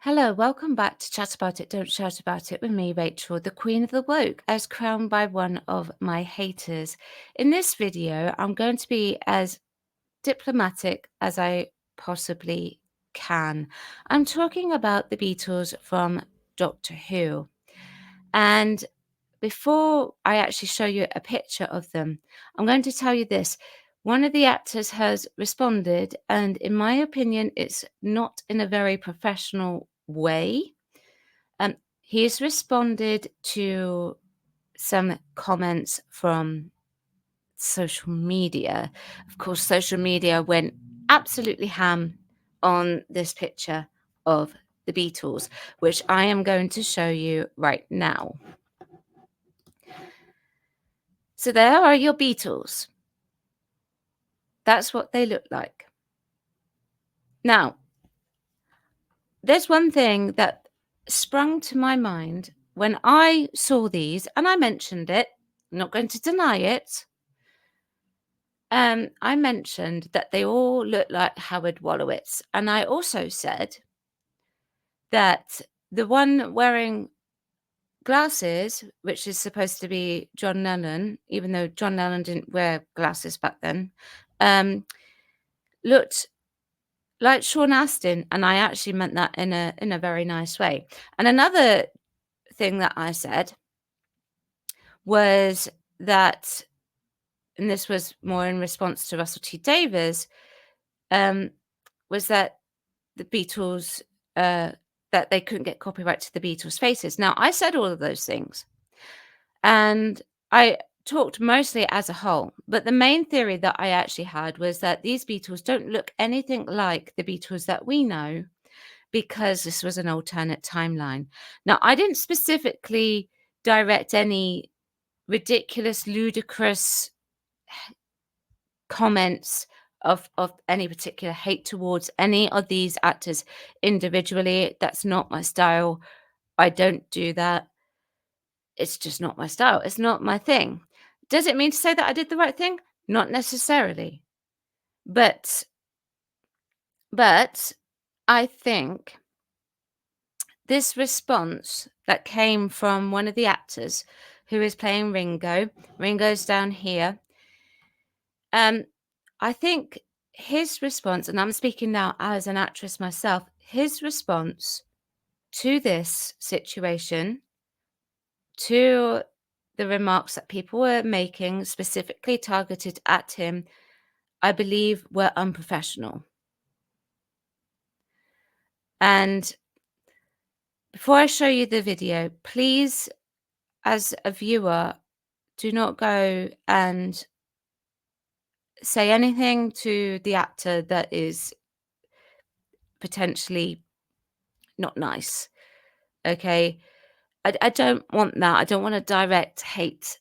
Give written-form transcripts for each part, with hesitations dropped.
Hello, welcome back to Chat About It, Don't Shout About It with me, Rachel, the Queen of the Woke, as crowned by one of my haters. In this video, I'm going to be as diplomatic as I possibly can. I'm talking about the Beatles from Doctor Who. And before I actually show you a picture of them, I'm going to tell you this. One of the actors has responded, and in my opinion, it's not in a very professional way. He's responded to some comments from social media. Of course, social media went absolutely ham on this picture of the Beatles, which I am going to show you right now. So there are your Beatles. That's what they look like. Now, there's one thing that sprung to my mind when I saw these, and I mentioned it. I'm not going to deny it. I mentioned that they all look like Howard Wolowitz, and I also said that the one wearing glasses, which is supposed to be John Lennon, even though John Lennon didn't wear glasses back then, looked like Sean Astin, and I actually meant that in a very nice way. And another thing that I said was that, and this was more in response to Russell T Davies, was that the Beatles, that they couldn't get copyright to the Beatles' faces. Now, I said all of those things, and I talked mostly as a whole, but the main theory that I actually had was that these Beatles don't look anything like the Beatles that we know, because this was an alternate timeline. Now, I didn't specifically direct any ridiculous, ludicrous comments of any particular hate towards any of these actors individually. That's not my style. I don't do that. It's just not my style. It's not my thing. Does it mean to say that I did the right thing? Not necessarily. But I think this response that came from one of the actors who is playing Ringo's down here, I think his response, and I'm speaking now as an actress myself, his response to this situation, to the remarks that people were making specifically targeted at him, I believe were unprofessional. And before I show you the video, please, as a viewer, do not go and say anything to the actor that is potentially not nice. Okay? I don't want that. I don't want to direct hate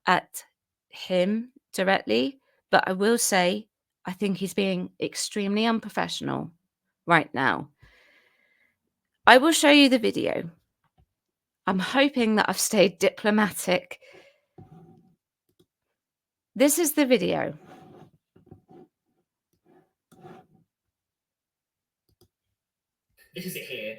at him directly, but I will say I think he's being extremely unprofessional right now. I will show you the video. I'm hoping that I've stayed diplomatic. This is the video. This is it here.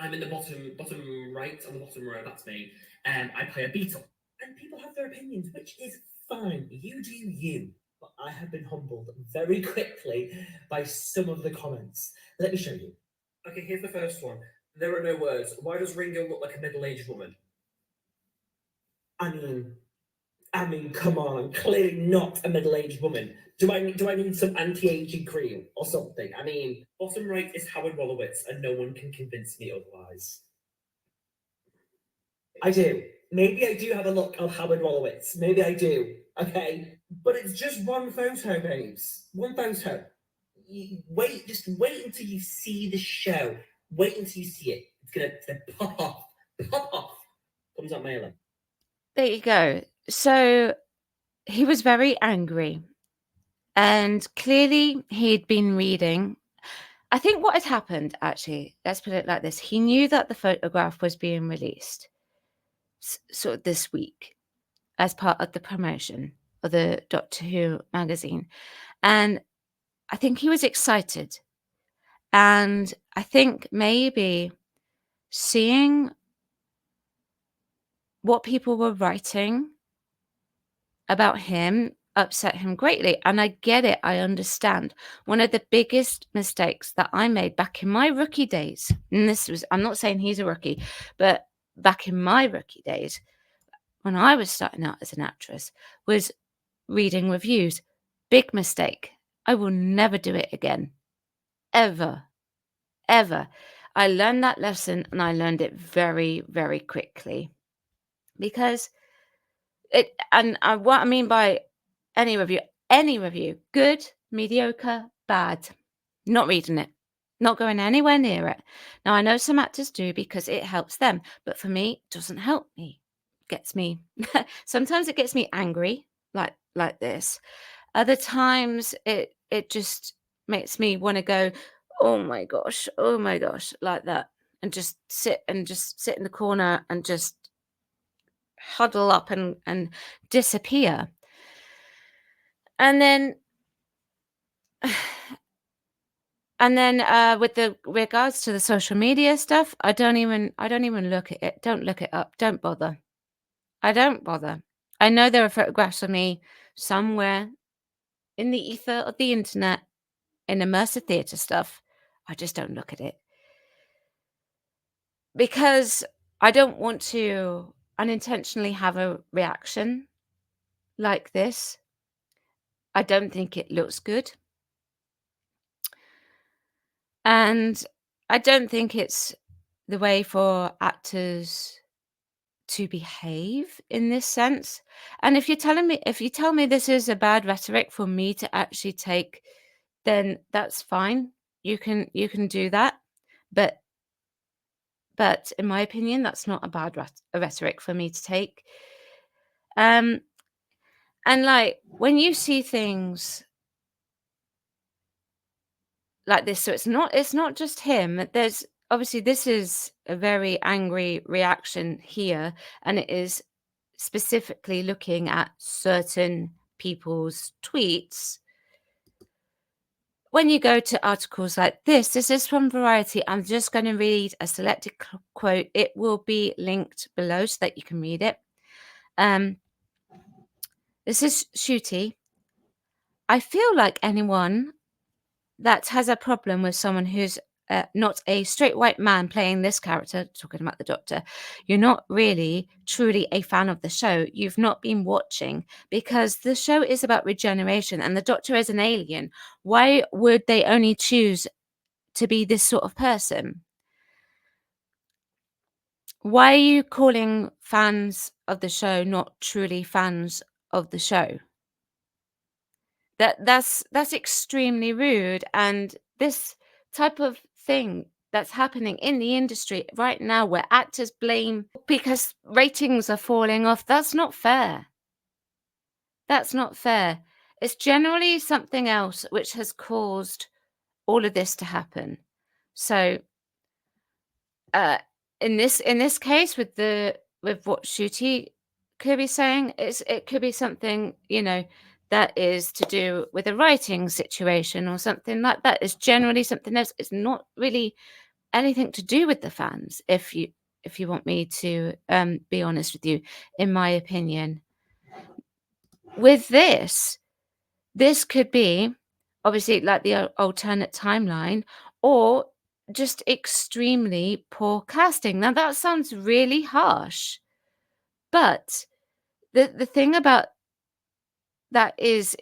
I'm in the bottom right, on the bottom row, that's me. I play a Beatle. And people have their opinions, which is fine. You do you. But I have been humbled very quickly by some of the comments. Let me show you. Okay, here's the first one. There are no words. Why does Ringo look like a middle-aged woman? I mean, come on, I'm clearly not a middle-aged woman. Do I need some anti-aging cream or something? I mean, bottom right is Howard Wolowitz, and no one can convince me otherwise. I do. Maybe I do have a look of Howard Wolowitz. Maybe I do. Okay, but it's just one photo, babes. One photo. Just wait until you see the show. Wait until you see it. It's gonna pop off. Pop off. Comes out mailing. There you go. So he was very angry, and clearly he'd been reading. I think what had happened, actually, let's put it like this. He knew that the photograph was being released sort of this week as part of the promotion of the Doctor Who magazine. And I think he was excited. And I think maybe seeing what people were writing about him upset him greatly, and I get it, I understand. One of the biggest mistakes that I made back in my rookie days, and this was, I'm not saying he's a rookie, but back in my rookie days, when I was starting out as an actress, was reading reviews. Big mistake. I will never do it again. Ever. Ever. I learned that lesson, and I learned it very, very quickly, because what I mean by any review, good, mediocre, bad, not reading it, not going anywhere near it. Now, I know some actors do because it helps them, but for me, it doesn't help me. Gets me sometimes it gets me angry, like this. Other times it just makes me wanna go, oh my gosh," like that, and just sit in the corner and just huddle up and disappear. And then with the regards to the social media stuff, I don't even look at it. Don't look it up. Don't bother. I don't bother. I know there are photographs of me somewhere in the ether of the internet in immersive theatre stuff. I just don't look at it because I don't want to unintentionally have a reaction like this. I don't think it looks good. And I don't think it's the way for actors to behave in this sense. And if you tell me this is a bad rhetoric for me to actually take, then that's fine. You can do that. But in my opinion, that's not a bad rhetoric for me to take. Um and like when you see things like this, so it's not just him. There's obviously this is a very angry reaction here, and it is specifically looking at certain people's tweets. When you go to articles like this is from Variety. I'm just going to read a selected quote. It will be linked below so that you can read it. Um, this is Shooty. I feel like anyone that has a problem with someone who's not a straight white man playing this character, talking about the Doctor, you're not really truly a fan of the show. You've not been watching, because the show is about regeneration and the Doctor is an alien. Why would they only choose to be this sort of person? Why are you calling fans of the show not truly fans of the show? That's extremely rude, and this type of thing that's happening in the industry right now, where actors blame because ratings are falling off, that's not fair. That's not fair. It's generally something else which has caused all of this to happen. So, uh, in this case, with what Shooty could be saying, it could be something, that is to do with a writing situation or something like that. It's generally something else. It's not really anything to do with the fans, if you want me to be honest with you, in my opinion. With this could be obviously like the alternate timeline, or just extremely poor casting. Now that sounds really harsh, but the thing about that is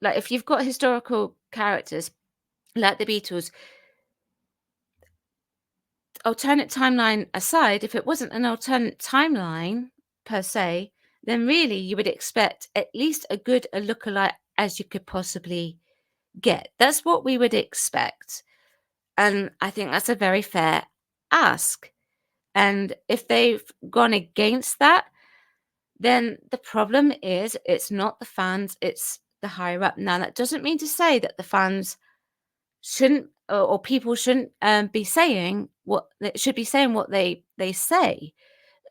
like, if you've got historical characters like the Beatles, alternate timeline aside, if it wasn't an alternate timeline per se, then really you would expect at least a lookalike as you could possibly get. That's what we would expect. And I think that's a very fair ask. And if they've gone against that, then the problem is it's not the fans, it's the higher up. Now, that doesn't mean to say that the fans shouldn't, or people shouldn't be saying what they should be saying, what they say.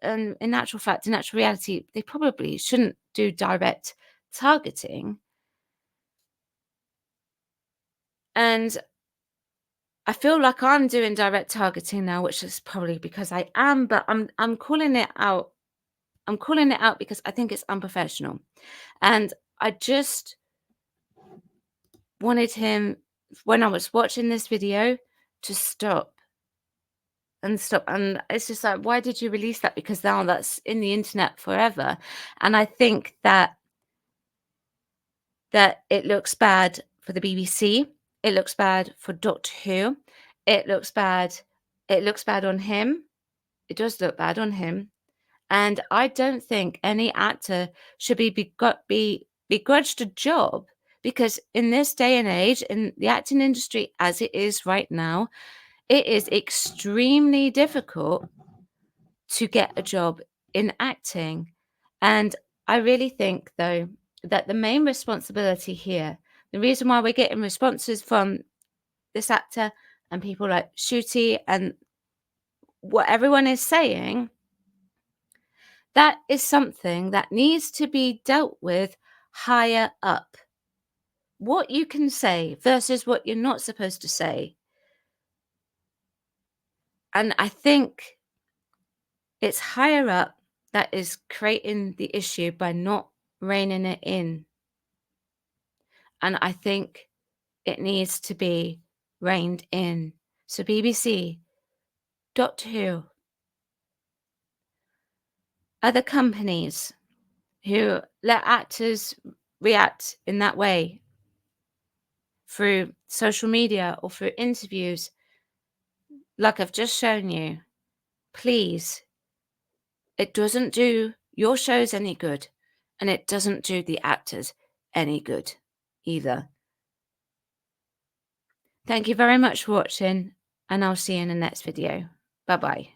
And in actual fact, in actual reality, they probably shouldn't do direct targeting. And I feel like I'm doing direct targeting now, which is probably because I am, but I'm calling it out. I'm calling it out because I think it's unprofessional. And I just wanted him, when I was watching this video, to stop and stop. And it's just like, why did you release that? Because now that's in the internet forever. And I think that it looks bad for the BBC. It looks bad for Doctor Who. It looks bad. It looks bad on him. It does look bad on him. And I don't think any actor should be begrudged a job, because in this day and age, in the acting industry as it is right now, it is extremely difficult to get a job in acting. And I really think, though, that the main responsibility here, the reason why we're getting responses from this actor and people like Shooty and what everyone is saying, that is something that needs to be dealt with higher up. What you can say versus what you're not supposed to say. And I think it's higher up that is creating the issue by not reining it in. And I think it needs to be reined in. So BBC, Doctor Who, other companies who let actors react in that way through social media or through interviews, like I've just shown you, please, it doesn't do your shows any good, and it doesn't do the actors any good either. Thank you very much for watching, and I'll see you in the next video. Bye bye.